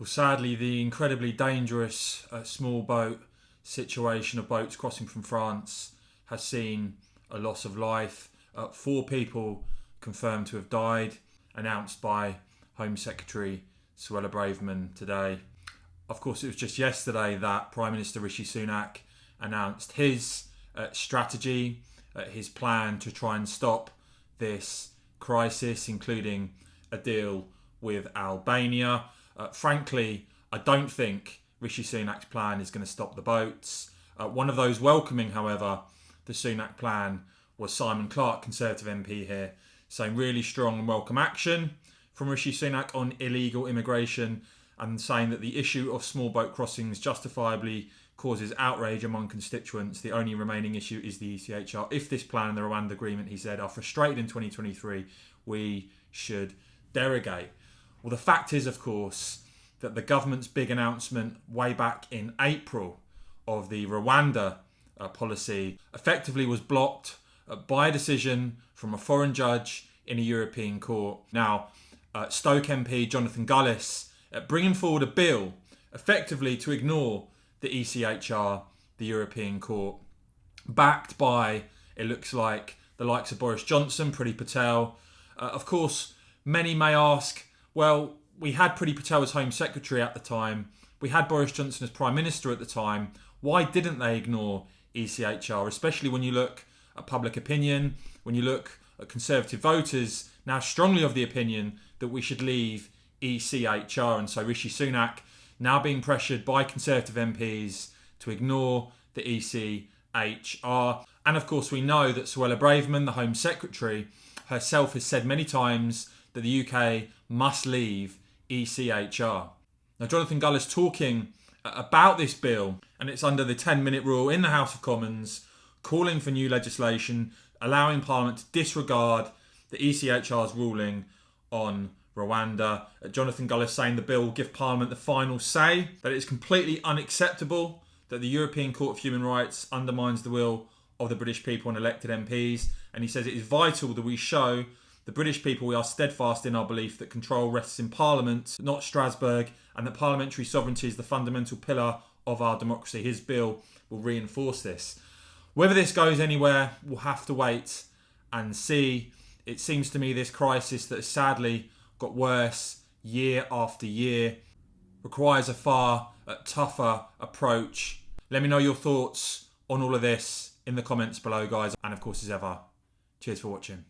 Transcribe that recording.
Well, sadly, the incredibly dangerous small boat situation of boats crossing from France has seen a loss of life. 4 people confirmed to have died, announced by Home Secretary Suella Braverman today. Of course, it was just yesterday that Prime Minister Rishi Sunak announced his strategy, his plan to try and stop this crisis, including a deal with Albania. Frankly, I don't think Rishi Sunak's plan is going to stop the boats. One of those welcoming, however, the Sunak plan was Simon Clarke, Conservative MP here, saying really strong and welcome action from Rishi Sunak on illegal immigration, and saying that the issue of small boat crossings justifiably causes outrage among constituents. The only remaining issue is the ECHR. If this plan and the Rwanda agreement, he said, are frustrated in 2023, we should derogate. Well, the fact is, of course, that the government's big announcement way back in April of the Rwanda policy effectively was blocked by a decision from a foreign judge in a European court. Now, Stoke MP Jonathan Gullis bringing forward a bill effectively to ignore the ECHR, the European Court, backed by, it looks like, the likes of Boris Johnson, Priti Patel. Of course, many may ask, well, we had Priti Patel as Home Secretary at the time, we had Boris Johnson as Prime Minister at the time, why didn't they ignore ECHR, especially when you look at public opinion, when you look at Conservative voters now strongly of the opinion that we should leave ECHR. And so Rishi Sunak now being pressured by Conservative MPs to ignore the ECHR. And of course we know that Suella Braverman, the Home Secretary, herself has said many times that the UK must leave ECHR. Now Jonathan Gullis talking about this bill, and it's under the 10-minute rule in the House of Commons, calling for new legislation, allowing Parliament to disregard the ECHR's ruling on Rwanda. Jonathan Gullis saying the bill will give Parliament the final say, that it's completely unacceptable that the European Court of Human Rights undermines the will of the British people and elected MPs. And he says it is vital that we show the British people we are steadfast in our belief that control rests in Parliament, not Strasbourg, and that parliamentary sovereignty is the fundamental pillar of our democracy. His bill will reinforce this. Whether this goes anywhere, we'll have to wait and see. It seems to me this crisis that has sadly got worse year after year requires a far tougher approach. Let me know your thoughts on all of this in the comments below, guys. And of course, as ever, cheers for watching.